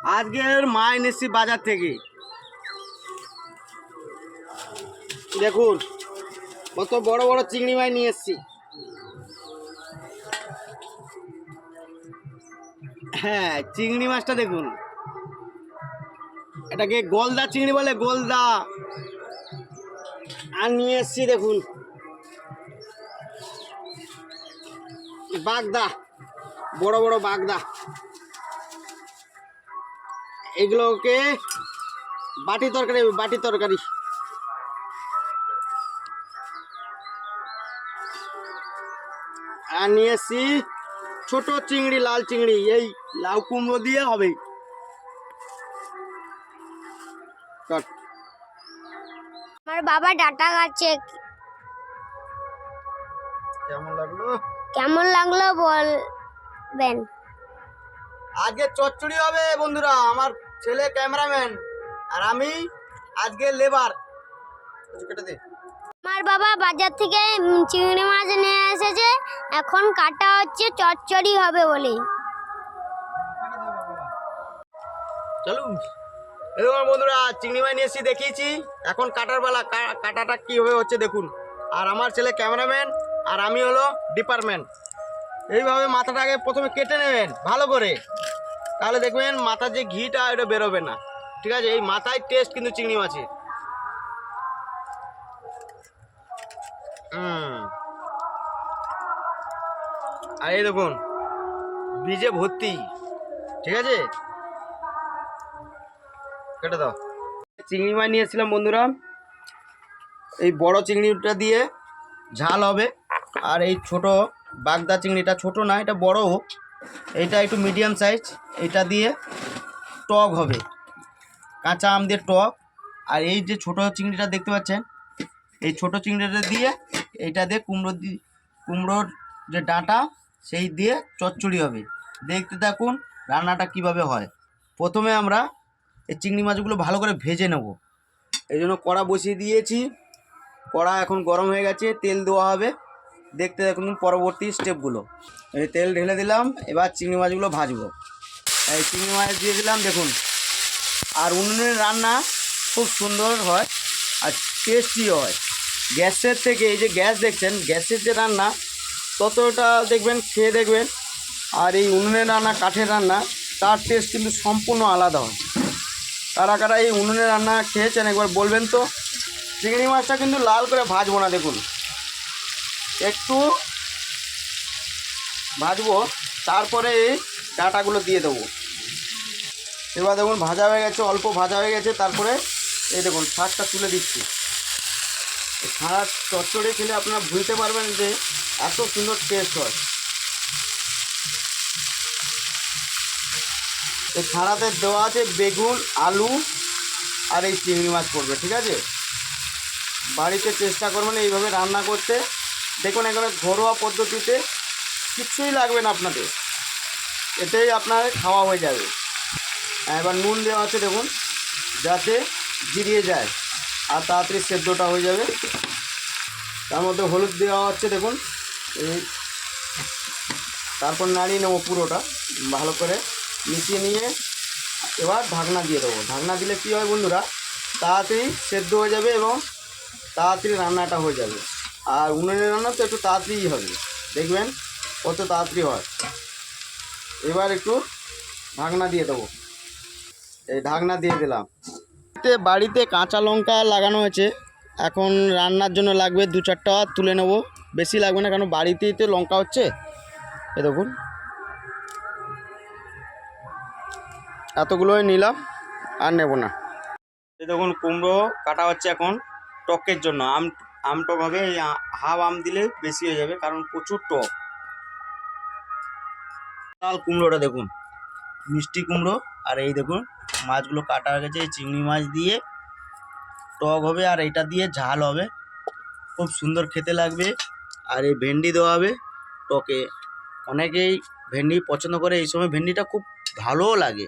আজকের মাছ এনেছি বাজার থেকে। দেখুন কত বড় বড় চিংড়ি মাছ নিয়ে এসছি। হ্যাঁ, চিংড়ি মাছটা দেখুন, এটাকে গলদা চিংড়ি বলে, গলদা। আর নিয়ে এসছি দেখুন বাগদা, বড় বড় বাগদা। এগুলোকে বাটি তরকারি। আর নিয়ে এসছি ছোট চিংড়ি, লাল চিংড়ি, এই লাউ কুমড়ো দিয়ে হবে। আমার বাবা ডাটা খাচ্ছে। কেমন লাগলো বলবেন। আজকে চচ্চড়ি হবে বন্ধুরা। আমার ছেলে ক্যামেরাম্যান আর আমি আজকে লেবার। আমার বাবা বাজার থেকে চিংড়ি মাছ নিয়ে এসেছে, এখন কাটা হচ্ছে, চচ্চড়ি হবে বলে। চলুন এরকম বন্ধুরা, চিংড়ি মাছ নিয়ে এসেছি, দেখিয়েছি, এখন কাটার বেলা। কাটাটা কীভাবে হচ্ছে দেখুন। আর আমার ছেলে ক্যামেরাম্যান আর আমি হলো ডিপার্টমেন্ট। এইভাবে মাথাটাকে প্রথমে কেটে নেবেন ভালো করে, তাহলে দেখবেন মাথার যে ঘিটা এটা বেরোবে না। ঠিক আছে, এই মাথায় টেস্ট কিন্তু চিংড়ি মাছের। আর এই দেখুন বীজে ভর্তি। ঠিক আছে, কেটে দাও। চিংড়ি মাছ নিয়েছিলাম বন্ধুরা, এই বড় চিংড়িটা দিয়ে ঝাল হবে। আর এই ছোট বাগদা চিংড়িটা, ছোট না এটা বড়, এইটা একটু মিডিয়াম সাইজ, এটা দিয়ে টক হবে, কাঁচা আম দিয়ে টক। আর এই যে ছোট চিংড়িটা দেখতে পাচ্ছেন, এই ছোট চিংড়িটা দিয়ে এইটা দিয়ে কুমড়োর যে ডাঁটা সেই দিয়ে চচ্চড়ি হবে। দেখতে থাকুন রান্নাটা কিভাবে হয়। প্রথমে আমরা এই চিংড়ি মাছগুলো ভালো করে ভেজে নেব, এই জন্য কড়া বসিয়ে দিয়েছি। কড়া এখন গরম হয়ে গেছে, তেল দেওয়া হবে। দেখতে দেখুন পরবর্তী স্টেপগুলো। এই তেল ঢেলে দিলাম, এবার চিংড়ি মাছগুলো ভাজবো। এই চিংড়ি মাছ দিয়ে দিলাম দেখুন। আর উনুনের রান্না খুব সুন্দর হয় আর টেস্টিও হয় গ্যাসের থেকে। এই যে গ্যাস দেখছেন, গ্যাসের যে রান্না ততটা দেখবেন, খেয়ে দেখবেন। আর এই উনুনের রান্না, কাঠের রান্না, তার টেস্ট কিন্তু সম্পূর্ণ আলাদা হয়। কারা কারা এই উনুনের রান্না খেয়েছেন একবার বলবেন তো। চিংড়ি মাছটা কিন্তু লাল করে ভাজবো না, দেখুন একটু ভাজবো, তারপরে এই ডাঁটাগুলো দিয়ে দেবো। এবার দেখুন ভাজা হয়ে গেছে, অল্প ভাজা হয়ে গেছে। তারপরে এই দেখুন শাকটা তুলে দিচ্ছি। ছাড়া চচ্চড়ি খেলে আপনারা বুঝতে পারবেন যে এত সুন্দর টেস্ট হয়। এই ছাড়াতে দেওয়া আছে বেগুন, আলু আর এই চিংড়ি মাছ পড়বে। ঠিক আছে, বাড়িতে চেষ্টা করবেন এইভাবে রান্না করতে। দেখুন এখানে ঘরোয়া পদ্ধতিতে কিচ্ছুই লাগবে না আপনাদের, এতেই আপনার খাওয়া হয়ে যাবে। এবার নুন দেওয়া আছে দেখুন, যাতে জিরিয়ে যায় আর তাড়াতাড়ি সেদ্ধটা হয়ে যাবে। তার মধ্যে হলুদ দেওয়া হচ্ছে দেখুন। এই তারপর নাড়িয়ে নেবো পুরোটা ভালো করে মিশিয়ে নিয়ে। এবার ঢাকনা দিয়ে দেবো। ঢাকনা দিলে কী হয় বন্ধুরা, তাড়াতাড়ি সেদ্ধ হয়ে যাবে এবং তাড়াতাড়ি রান্নাটা হয়ে যাবে। আর উনুনের রান্না তো একটু তাড়াতাড়িই হবে, দেখবেন কত তাড়াতাড়ি হয়। এবার একটু ঢাকনা দিয়ে দেবো। এই ঢাকনা দিয়ে দিলাম। বাড়িতে কাঁচা লঙ্কা লাগানো হয়েছে, এখন রান্নার জন্য লাগবে 2-4টা, তুলে নেব। বেশি লাগবে না, কারণ বাড়িতেই তো লঙ্কা হচ্ছে। এ দেখুন এতগুলোই নিলাম, আর নেব না। এই দেখুন কুমড়ো কাটা হচ্ছে এখন টকের জন্য। আম টক হবে, এই হাফ আম দিলে বেশি হয়ে যাবে, কারণ প্রচুর টক। লাল কুমড়োটা দেখুন, মিষ্টি কুমড়ো। আর এই দেখুন মাছগুলো কাটা হয়ে গেছে, এই চিংড়ি মাছ দিয়ে টক হবে আর এটা দিয়ে ঝাল হবে, খুব সুন্দর খেতে লাগবে। আর এই ভেন্ডি দেওয়া হবে টকে। অনেকেই ভেন্ডি পছন্দ করে, এই সময় ভেন্ডিটা খুব ভালোও লাগে।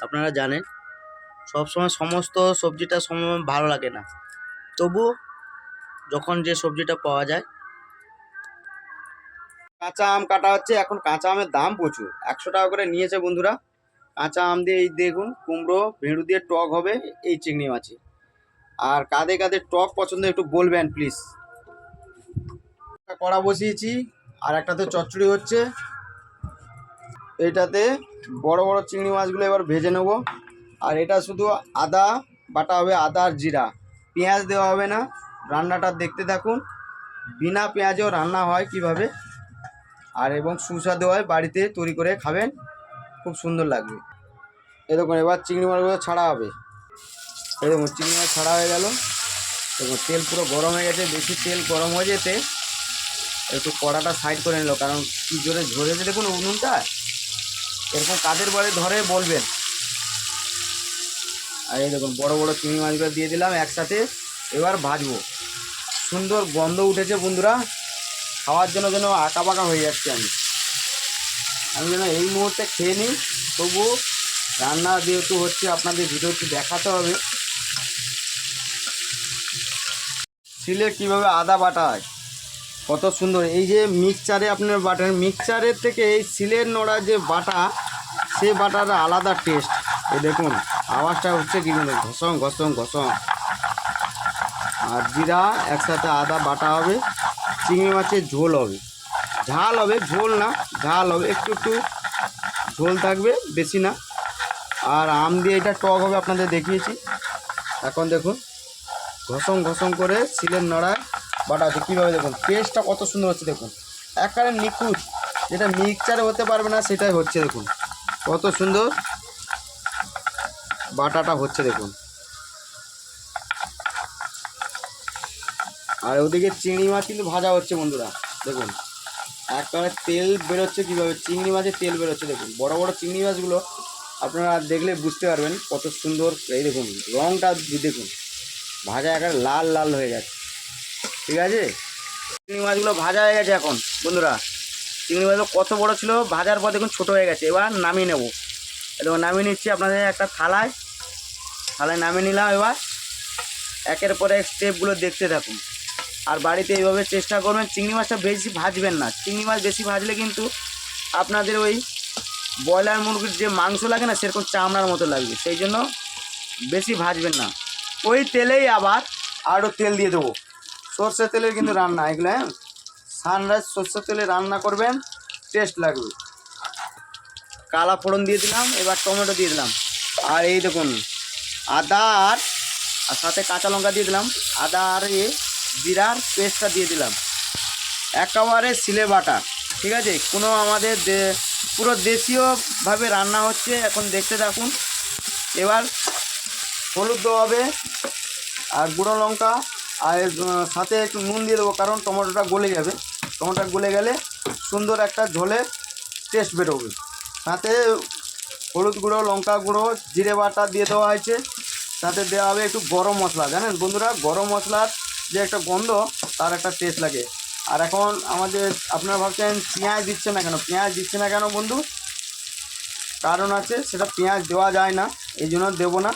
আপনারা জানেন সবসময় সমস্ত সবজিটা সময় ভালো লাগে না, তবু যখন যে সবজিটা পাওয়া যায়। কাঁচা আম কাটা হচ্ছে এখন। কাঁচা আমের দাম প্রচুর, 100 টাকা করে নিয়েছে বন্ধুরা। কাঁচা আম দিয়ে এই দেখুন কুমড়ো ভেড়ু দিয়ে টক হবে এই চিংড়ি মাছে। আর কাদের কাদের টক পছন্দ একটু বলবেন প্লিজ। কড়া বসিয়েছি আর একটাতে চচ্চড়ি হচ্ছে। এটাতে বড় বড় চিংড়ি মাছগুলো এবার ভেজে নেব। আর এটা শুধু আদা বাটা হবে, আদা আর জিরা, পেঁয়াজ দেওয়া হবে না। রান্নাটা দেখতে থাকুন, বিনা পেঁয়াজেও রান্না হয় কিভাবে, আর এবং সুস্বাদু হয়, বাড়িতে তৈরি করে খাবেন, খুব সুন্দর লাগবে। এরকম এবার চিংড়ি মাছগুলো ছাড়া হবে। এরকম চিংড়ি মাছ ছাড়া হয়ে গেল। দেখুন তেল পুরো গরম হয়ে গেছে। বেশি তেল গরম হয়ে যেতে একটু কড়াটা সাইড করে নিল, কারণ কী জোরে ঝরেছে দেখুন উনুনটা। এরকম কাদের বাড়ি ধরে বলবেন। আর এই দেখুন বড় বড় চিংড়ি মাছগুলো দিয়ে দিলাম একসাথে, এবার ভাজবো। সুন্দর গন্ধ উঠেছে বন্ধুরা, খাওয়ার জন্য যেন আঁকা বাঁকা হয়ে যাচ্ছে। আমি যেন এই মুহূর্তে খেয়ে নিই, তবু রান্না যেহেতু হচ্ছে আপনাদের ভিডিওটি দেখাতে হবে। শিলে কীভাবে আদা বাটা হয় কত সুন্দর। এই যে মিক্সচারে আপনার বাটেন, মিক্সচারের থেকে এই শিলের নোড়া যে বাটা, সে বাটার আলাদা টেস্ট। এই দেখুন আওয়াজটা হচ্ছে কি বলে, ঘসং ঘসং ঘসং। আর জিরা একসাথে আদা বাটা হবে। চিংড়ি মাছের ঝোল হবে, ঝাল হবে, ঝোল না ঝাল হবে, একটু একটু ঝোল থাকবে, বেশি না। আর আম দিয়ে এটা টক হবে, আপনাদের দেখিয়েছি। এখন দেখুন ঘসং ঘসং করে শিলের নোড়ায় বাটা হচ্ছে কীভাবে, দেখুন টেস্টটা কত সুন্দর হচ্ছে। দেখুন একেবারে নিখুঁত, যেটা মিক্সচারে হতে পারবে না সেটাই হচ্ছে। দেখুন কত সুন্দর বাটাটা হচ্ছে দেখুন। আর ওদিকে চিংড়ি মাছ কিন্তু ভাজা হচ্ছে বন্ধুরা। দেখুন একবারে তেল বেরোচ্ছে কীভাবে, চিংড়ি মাছের তেল বেরোচ্ছে। দেখুন বড় বড় চিংড়ি মাছগুলো আপনারা দেখলে বুঝতে পারবেন কত সুন্দর। এই দেখুন রঙটা দেখুন, ভাজা একেবারে লাল লাল হয়ে গেছে। ঠিক আছে, চিংড়ি মাছগুলো ভাজা হয়ে গেছে। এখন বন্ধুরা চিংড়ি মাছগুলো কত বড় ছিল, ভাজার পর দেখুন ছোটো হয়ে গেছে। এবার নামিয়ে নেব। এবার নামিয়ে নিচ্ছি আপনাদের একটা থালায় নামিয়ে নিলাম। এবার একের পর এক স্টেপগুলো দেখতে থাকুন। আর বাড়িতে এইভাবে চেষ্টা করবেন, চিংড়ি মাছটা বেশি ভাজবেন না। চিংড়ি মাছ বেশি ভাজলে কিন্তু আপনাদের ওই ব্রয়লার মুরগির যে মাংস লাগে না, সেরকম চামড়ার মতো লাগবে। সেই জন্য বেশি ভাজবেন না। ওই তেলেই আবার আরও তেল দিয়ে দেবো, সর্ষের তেলের কিন্তু রান্না এগুলো। হ্যাঁ, সানরাইজ সর্ষের তেলে রান্না করবেন, টেস্ট লাগবে। কালা ফোড়ন দিয়ে দিলাম, এবার টমেটো দিয়ে দিলাম। আর এই দেখুন আদা আর সাথে কাঁচা লঙ্কা দিয়ে দিলাম। আদা আর জিরার পেস্টটা দিয়ে দিলাম, একেবারে সিলে বাটা। ঠিক আছে, কোনো আমাদের পুরো দেশীয়ভাবে রান্না হচ্ছে। এখন দেখতে থাকুন। এবার হলুদ দেওয়া হবে আর গুঁড়ো লঙ্কা, আর সাথে একটু নুন দিয়ে দেবো, কারণ টমেটোটা গলে যাবে। টমেটোটা গলে গেলে সুন্দর একটা ঝোলের টেস্ট বেরোবে। সাথে হলুদ গুঁড়ো, লঙ্কা গুঁড়ো, জিরে বাটা দিয়ে দেওয়া হয়েছে। সাথে দেওয়া হবে একটু গরম মশলা। জানেন বন্ধুরা, গরম মশলার যে একটা গন্ধ, তার একটা টেস্ট লাগে। আর এখন আমাদের আপনারা ভাবছেন পেঁয়াজ দিচ্ছে না কেন, পেঁয়াজ দিচ্ছে না কেন বন্ধু, কারণ আছে। সেটা পেঁয়াজ দেওয়া যায় না, এই জন্য দেবো না।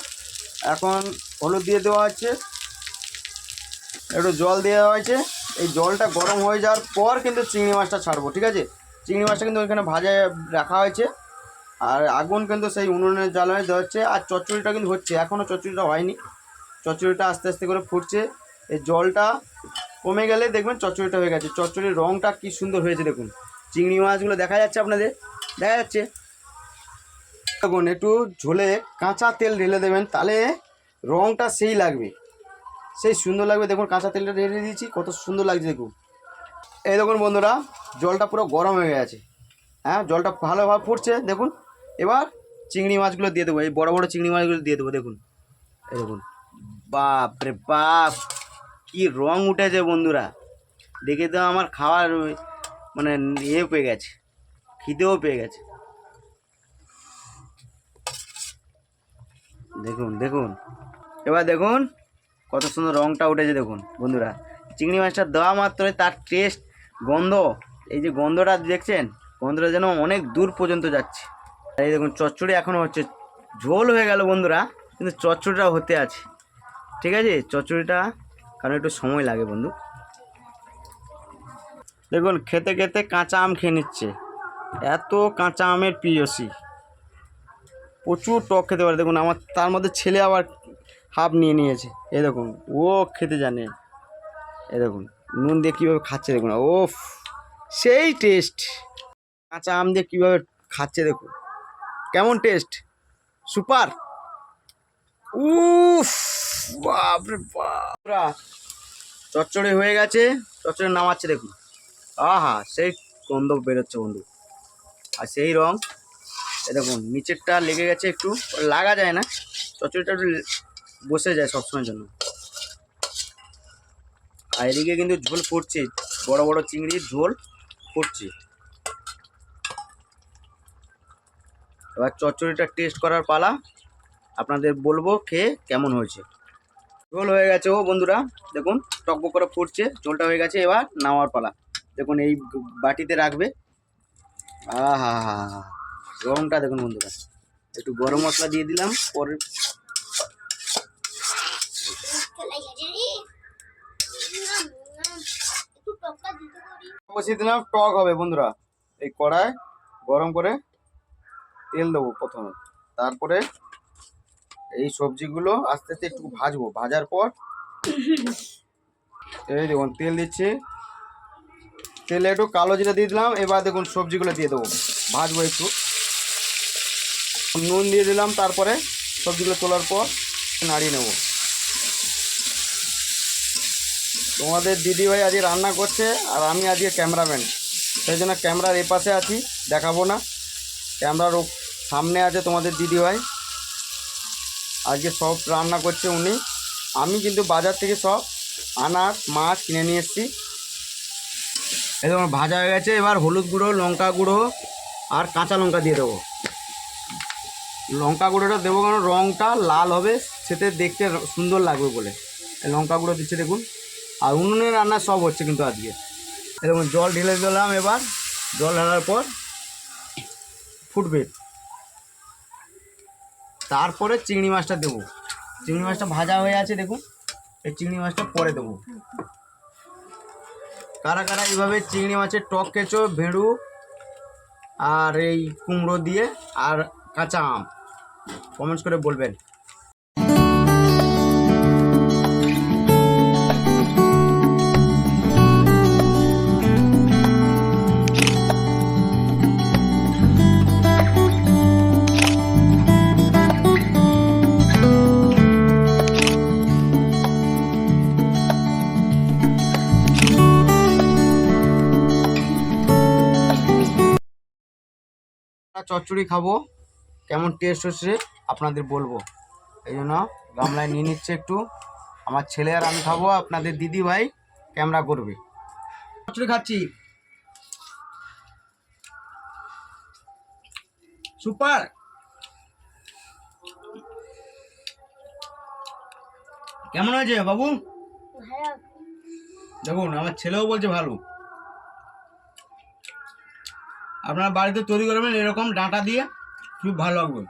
এখন হলুদ দিয়ে দেওয়া হচ্ছে, একটু জল দেওয়া হয়েছে। এই জলটা গরম হয়ে যাওয়ার পর কিন্তু চিংড়ি মাছটা ছাড়বো। ঠিক আছে, চিংড়ি মাছটা কিন্তু ওইখানে ভাজায় রাখা হয়েছে। আর আগুন কিন্তু সেই উনুনের জ্বালায় দেওয়া হচ্ছে। আর চচ্চড়িটা কিন্তু হচ্ছে, এখনও চচ্চড়িটা হয়নি। চচ্চড়িটা আস্তে আস্তে করে ফুটছে। এই জলটা কমে গেলে দেখবেন চচ্চড়িটা হয়ে গেছে। চচ্চড়ির রঙটা কি সুন্দর হয়েছে দেখুন। চিংড়ি মাছগুলো দেখা যাচ্ছে আপনাদের, দেখা যাচ্ছে। দেখুন একটু ঝোলে কাঁচা তেল ঢেলে দেবেন, তাহলে রঙটা সেই লাগবে, সেই সুন্দর লাগবে। দেখুন কাঁচা তেলটা ঢেলে দিয়েছি, কত সুন্দর লাগছে দেখুন। এই দেখুন বন্ধুরা, জলটা পুরো গরম হয়ে গেছে। হ্যাঁ, জলটা ভালোভাবে ফুটছে দেখুন। এবার চিংড়ি মাছগুলো দিয়ে দেবো, এই বড় বড় চিংড়ি মাছগুলো দিয়ে দেবো। দেখুন এই দেখুন, বাপ রে বাপ, কি রং উঠেছে বন্ধুরা। দেখে তো আমার খাওয়ার মানে পেয়ে গেছে, খিদেও পেয়ে গেছে। দেখুন দেখুন, এবার দেখুন কত সুন্দর রংটা উঠেছে দেখুন বন্ধুরা। চিংড়ি মাছটা দেওয়া মাত্রই তার টেস্ট, গন্ধ, এই যে গন্ধটা দেখছেন, গন্ধটা যেন অনেক দূর পর্যন্ত যাচ্ছে। এই দেখুন চচ্চড়ি এখনও হচ্ছে, ঝোল হয়ে গেল বন্ধুরা, কিন্তু চচ্চড়িটা হতে আছে। ঠিক আছে, চচ্চড়িটা কারণ একটু সময় লাগে বন্ধু। দেখুন খেতে খেতে কাঁচা আম খেয়ে নিচ্ছে, এত কাঁচা আমের প্রিয়সী। প্রচুর টক খেতে পারে। দেখুন আমার তার মধ্যে ছেলে আবার হাফ নিয়ে নিয়েছে, এই দেখুন ও খেতে জানে। এই দেখুন নুন দিয়ে কীভাবে খাচ্ছে দেখুন, ওফ সেই টেস্ট। কাঁচা আম দিয়ে কীভাবে খাচ্ছে দেখুন, কেমন টেস্ট, সুপার। উফ বাপরে বাপ, চচ্চড়ি হয়ে গেছে, চচ্চড়ি নামাচ্ছে দেখুন, আহা সেই গন্ধ বেরোচ্ছে বন্ধু, আর সেই রং। এ দেখুন নিচেরটা লেগে গেছে, একটু লাগা যায় না, চচ্চড়িটা একটু বসে যায় সবসময়ের জন্য। আর এদিকে কিন্তু ঝোল ফুটছে, বড় বড় চিংড়ির ঝোল ফুটছে। এবার চচ্চড়িটা টেস্ট করার পালা, আপনাদের বলবো খেয়ে কেমন হয়েছে। ঝোল হয়ে গেছে ও বন্ধুরা, দেখুন টকবক করে ফুটছে, ঝোলটা হয়ে গেছে। এবার নামার পালা, দেখুন এই বাটিতে রাখবে। আহা হা হা, রংটা দেখুন বন্ধুরা, একটু গরম মশলা দিয়ে দিলাম পরে। বসিয়ে দিলাম, টক হবে বন্ধুরা। এই কড়াই গরম করে তেল দেবো প্রথমে, তারপরে এই সবজিগুলো আস্তে আস্তে একটু ভাজবো। ভাজার পর এই দেখুন তেল দিচ্ছি, তেলে একটু কালো জিরা দিয়ে দিলাম। এবার দেখুন সবজিগুলো দিয়ে দেবো, ভাজবো একটু। নুন দিয়ে দিলাম, তারপরে সবজিগুলো তোলার পর নাড়িয়ে নেব। তোমাদের দিদিভাই আজকে রান্না করছে, আর আমি আজকে ক্যামেরাম্যান, সেই জন্য ক্যামেরার এপাশে আছি, দেখাবো না। ক্যামেরার সামনে আছে তোমাদের দিদিভাই, আজকে সব রান্না করছে উনি। আমি কিন্তু বাজার থেকে সব আনাজ মাছ কিনে নিয়ে এসেছি। এই দেখুন ভাজা হয়ে গেছে। এবার হলুদ গুঁড়ো, লঙ্কা গুঁড়ো আর কাঁচা লঙ্কা দিয়ে দেবো। লঙ্কা গুঁড়োটা দেবো কারণ রঙটা লাল হবে, সেতে দেখতে সুন্দর লাগবে বলে লঙ্কা গুঁড়ো দিচ্ছে দেখুন। আর উনুনে রান্না সব হচ্ছে কিন্তু আজকে। দেখুন জল ঢেলে দিলাম, এবার জল ঢালার পর ফুটবে, তারপরে চিংড়ি মাছটা দেবো। চিংড়ি মাছটা ভাজা হয়ে আছে দেখুন, এই চিংড়ি মাছটা পরে দেবো। কারা কারা এইভাবে চিংড়ি মাছের টক খেয়েছো, ভেড়ু আর এই কুমড়ো দিয়ে আর কাঁচা আম, কমেন্টস করে বলবেন। চচ্চড়ি খাবো, কেমন টেস্ট হচ্ছে আপনাদের বলবো, এই জন্য গামলায় নিয়ে নিচ্ছে একটু। আমার ছেলে আর আমি খাবো, আপনাদের দিদি ভাই ক্যামেরা করবে। চচ্চড়ি খাচ্ছি, সুপার। কেমন হয়েছে বাবু? দেখুন আমার ছেলেও বলছে ভালো। আপনারা বাড়িতে তৈরি করবেন এরকম ডাঁটা দিয়ে, খুব ভালো লাগবে।